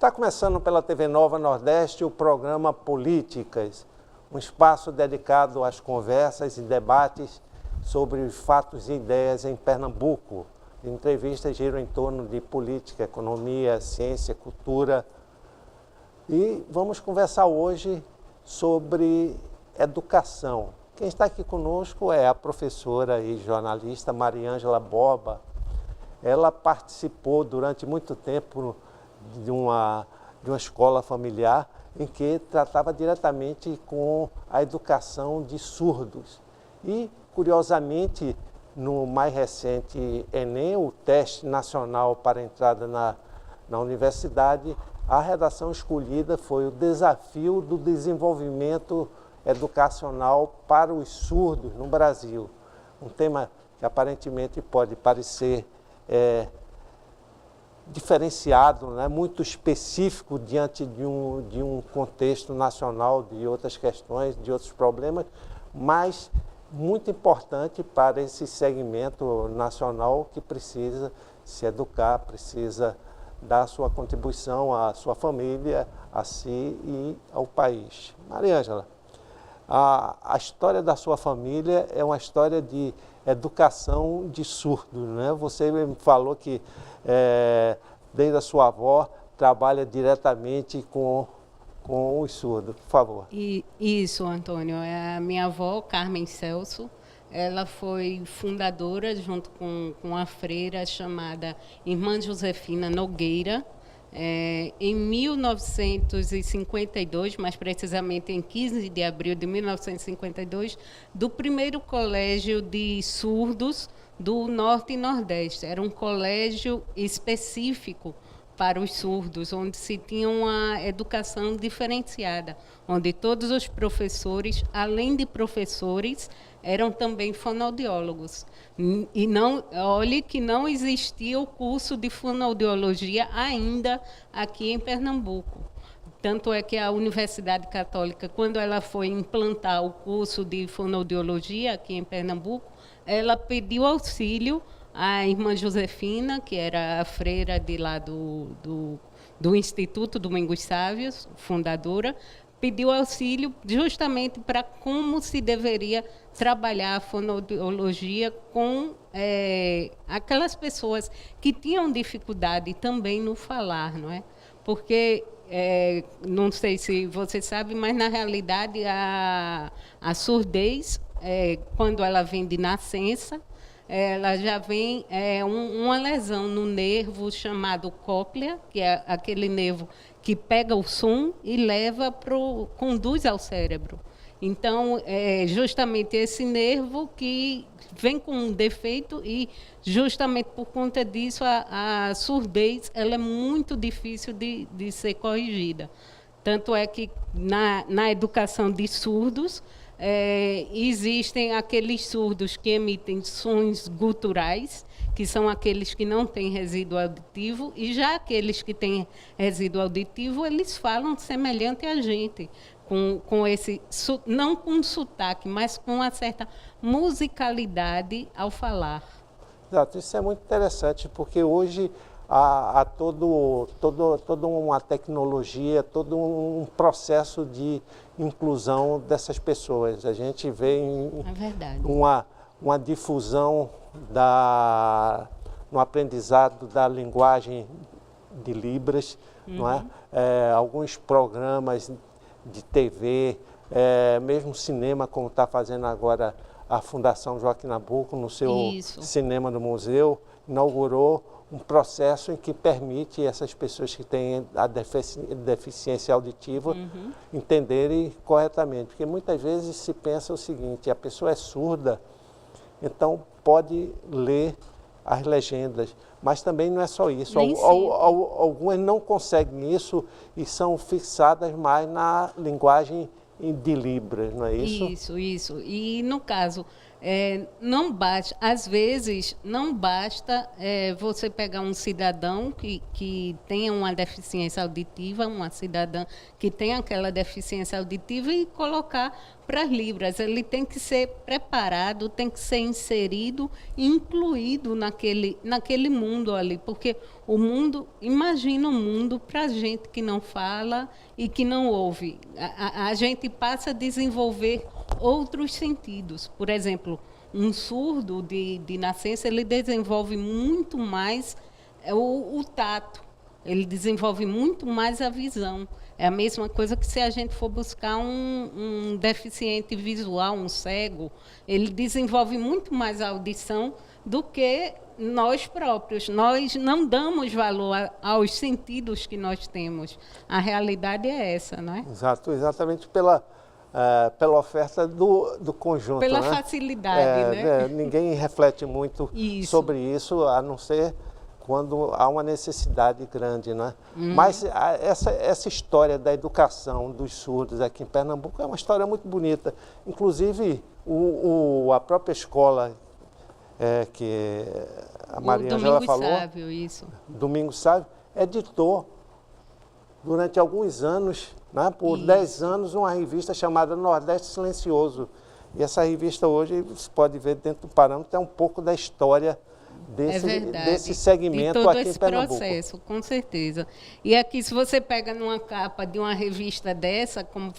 Está começando pela TV Nova Nordeste o programa Políticas, um espaço dedicado às conversas e debates sobre os fatos e ideias em Pernambuco. Entrevistas giram em torno de política, economia, ciência, cultura. E vamos conversar hoje sobre educação. Quem está aqui conosco é a professora e jornalista Mariângela Borba. Ela participou durante muito tempo de uma escola familiar em que tratava diretamente com a educação de surdos. E, curiosamente, no mais recente Enem, o teste nacional para entrada na universidade, a redação escolhida foi o desafio do desenvolvimento educacional para os surdos no Brasil. Um tema que aparentemente pode parecer diferenciado, né? Muito específico diante de um contexto nacional, de outras questões, de outros problemas, mas muito importante para esse segmento nacional que precisa se educar, precisa dar a sua contribuição à sua família, a si e ao país. Mariângela, a história da sua família é uma história de educação de surdos, né? Você me falou que desde a sua avó trabalha diretamente com os surdos. Por favor. Isso, Antônio. A minha avó, Carmen Celso, ela foi fundadora, junto com a freira chamada Irmã Josefina Nogueira, em 1952, mais precisamente em 15 de abril de 1952, do primeiro colégio de surdos do Norte e Nordeste. Era um colégio específico para os surdos, onde se tinha uma educação diferenciada, onde todos os professores, além de professores, eram também fonoaudiólogos. E não, olhe que não existia o curso de fonoaudiologia ainda aqui em Pernambuco. Tanto é que a Universidade Católica, quando ela foi implantar o curso de fonoaudiologia aqui em Pernambuco, ela pediu auxílio à irmã Josefina, que era a freira de lá do Instituto Domingos Sávios, fundadora, pediu auxílio justamente para como se deveria trabalhar a fonoaudiologia com aquelas pessoas que tinham dificuldade também no falar, não é? Porque, não sei se você sabe, mas na realidade a surdez, quando ela vem de nascença, ela já vem uma lesão no nervo chamado cóclea, que é aquele nervo que pega o som e conduz ao cérebro. Então, é justamente esse nervo que vem com um defeito e, justamente por conta disso, a surdez ela é muito difícil de ser corrigida. Tanto é que, na educação de surdos, existem aqueles surdos que emitem sons guturais, que são aqueles que não têm resíduo auditivo, e já aqueles que têm resíduo auditivo, eles falam semelhante a gente, com esse, não com sotaque, mas com uma certa musicalidade ao falar. Exato, isso é muito interessante, porque hoje há toda uma tecnologia, todo um processo de inclusão dessas pessoas. A gente vê uma difusão no aprendizado da linguagem de Libras, não é? Alguns programas de TV, mesmo cinema, como está fazendo agora a Fundação Joaquim Nabuco, no seu cinema do museu, inaugurou um processo em que permite essas pessoas que têm a deficiência auditiva entenderem corretamente. Porque muitas vezes se pensa o seguinte: a pessoa é surda, então pode ler as legendas, mas também não é só isso. Algumas não conseguem isso e são fixadas mais na linguagem de Libras, não é isso? Isso. E, no caso, Não basta, às vezes, não basta você pegar um cidadão que tenha uma deficiência auditiva, uma cidadã que tenha aquela deficiência auditiva e colocar para as Libras. Ele tem que ser preparado, tem que ser inserido, incluído naquele mundo ali, porque o mundo, imagina um mundo para a gente que não fala e que não ouve. A gente passa a desenvolver outros sentidos. Por exemplo, um surdo de nascença, ele desenvolve muito mais o tato, ele desenvolve muito mais a visão. É a mesma coisa que se a gente for buscar um deficiente visual, um cego, ele desenvolve muito mais a audição do que nós próprios. Nós não damos valor aos sentidos que nós temos. A realidade é essa, não é? Exato, exatamente pela oferta do conjunto. Pela né? facilidade, né? Ninguém reflete muito sobre isso, a não ser quando há uma necessidade grande. Né? Mas essa história da educação dos surdos aqui em Pernambuco é uma história muito bonita. Inclusive, a própria escola que a Maria Ângela falou, Sávio, isso. Domingos Sávio, editou durante alguns anos, né, por 10 anos, uma revista chamada Nordeste Silencioso. E essa revista hoje, você pode ver dentro do parâmetro, é um pouco da história desse segmento de todo aqui esse em Pernambuco. Processo, com certeza. E aqui, se você pega numa capa de uma revista dessa, como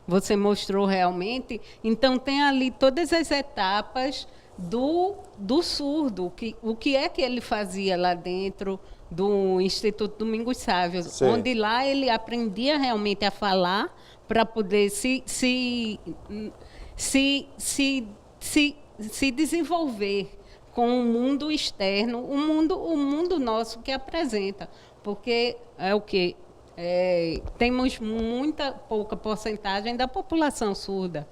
você mostrou realmente, então tem ali todas as etapas do surdo, o que é que ele fazia lá dentro do Instituto Domingos Sávio, onde lá ele aprendia realmente a falar para poder se desenvolver com o mundo externo, o mundo nosso que apresenta, porque é o que temos pouca porcentagem da população surda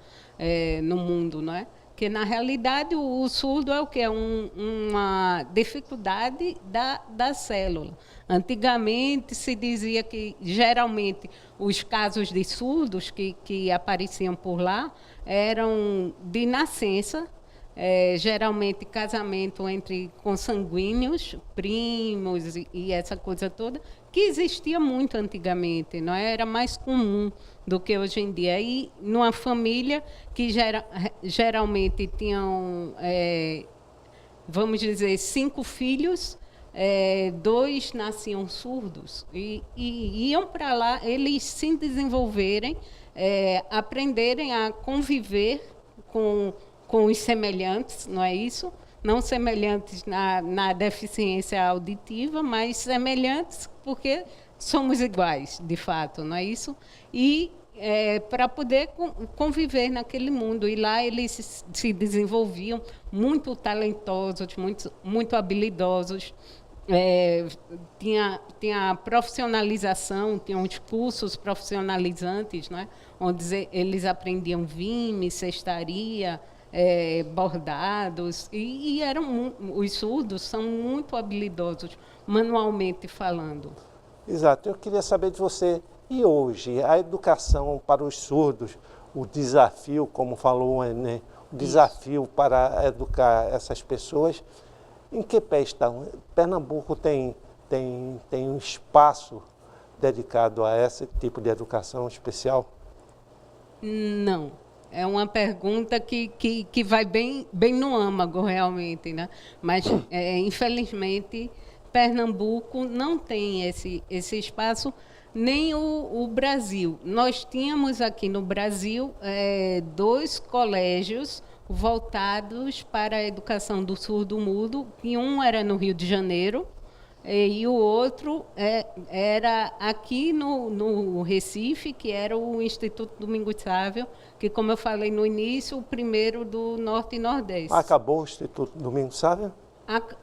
no mundo, não é? Porque, na realidade, o surdo é o quê? Uma dificuldade da célula. Antigamente, se dizia que, geralmente, os casos de surdos que apareciam por lá eram de nascença, geralmente casamento entre consanguíneos, primos e essa coisa toda, que existia muito antigamente, não é? Era mais comum do que hoje em dia. E numa família que geralmente tinham, vamos dizer, 5 filhos, 2 nasciam surdos e iam para lá, eles se desenvolverem, aprenderem a conviver com os semelhantes, não é isso? Não semelhantes na deficiência auditiva, mas semelhantes porque somos iguais, de fato, não é isso? E para poder conviver naquele mundo. E lá eles se desenvolviam muito talentosos, muito habilidosos. Tinha profissionalização, tinha uns cursos profissionalizantes, não é? Onde eles aprendiam vime, cestaria, bordados, e os surdos são muito habilidosos, manualmente falando. Exato. Eu queria saber de você, e hoje, a educação para os surdos, o desafio, como falou o Enem, o desafio para educar essas pessoas, em que pé estão? Pernambuco tem um espaço dedicado a esse tipo de educação especial? Não. É uma pergunta que vai bem no âmago, realmente, né? Mas, infelizmente, Pernambuco não tem esse espaço, nem o Brasil. Nós tínhamos aqui no Brasil 2 colégios voltados para a educação do surdo-mudo, e um era no Rio de Janeiro, e o outro era aqui no Recife, que era o Instituto Domingos Sávio, que, como eu falei no início, o primeiro do Norte e Nordeste. Acabou o Instituto Domingos Sávio?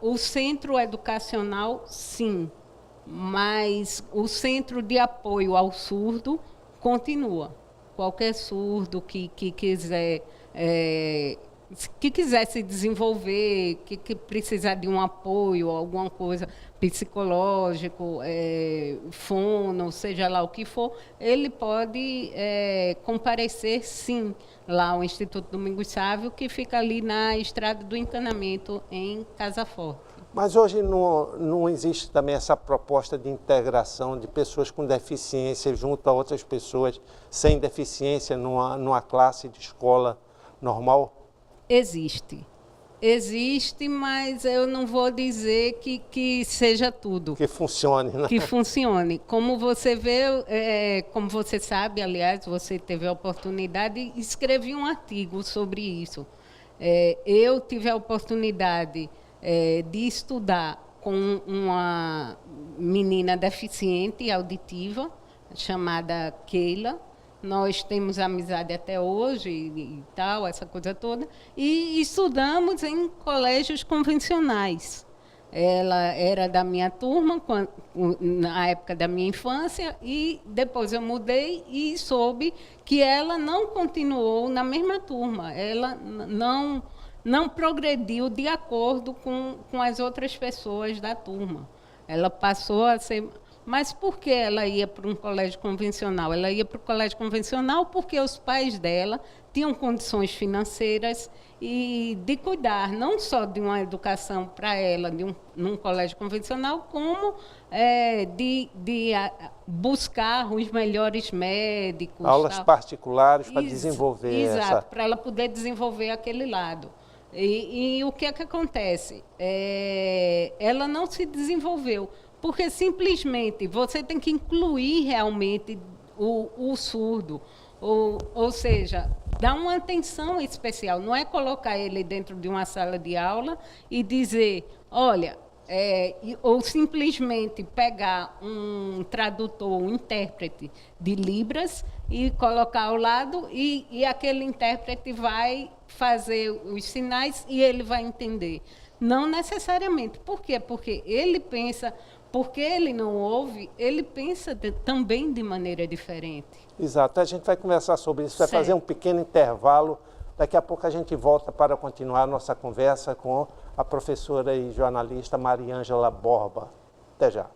O centro educacional, sim, mas o centro de apoio ao surdo continua. Qualquer surdo que quiser que quiser se desenvolver, que precisar de um apoio, alguma coisa psicológico, fono, seja lá o que for, ele pode comparecer, sim, lá ao Instituto Domingos Sávio, que fica ali na Estrada do Encanamento, em Casa Forte. Mas hoje não existe também essa proposta de integração de pessoas com deficiência junto a outras pessoas sem deficiência numa classe de escola normal? Existe. Existe, mas eu não vou dizer que seja tudo. Que funcione, né? Que funcione. Como você vê, como você sabe, aliás, você teve a oportunidade, escrevi um artigo sobre isso. Eu tive a oportunidade de estudar com uma menina deficiente auditiva, chamada Keila. Nós temos amizade até hoje e tal, essa coisa toda, e estudamos em colégios convencionais. Ela era da minha turma, na época da minha infância, e depois eu mudei e soube que ela não continuou na mesma turma. Ela não progrediu de acordo com as outras pessoas da turma. Ela passou a ser... Mas por que ela ia para um colégio convencional? Ela ia para o colégio convencional porque os pais dela tinham condições financeiras e de cuidar não só de uma educação para ela num colégio convencional, como de buscar os melhores médicos. Aulas particulares para desenvolver Exato, para ela poder desenvolver aquele lado. E o que é que acontece? Ela não se desenvolveu, porque simplesmente você tem que incluir realmente o surdo, ou seja, dar uma atenção especial. Não é colocar ele dentro de uma sala de aula e dizer, olha, ou simplesmente pegar um tradutor, um intérprete de Libras e colocar ao lado e aquele intérprete vai fazer os sinais e ele vai entender. Não necessariamente. Por quê? Porque ele pensa... Porque ele não ouve, ele pensa também de maneira diferente. Exato. A gente vai conversar sobre isso, vai Certo. fazer um pequeno intervalo. Daqui a pouco a gente volta para continuar a nossa conversa com a professora e jornalista Mariângela Borba. Até já.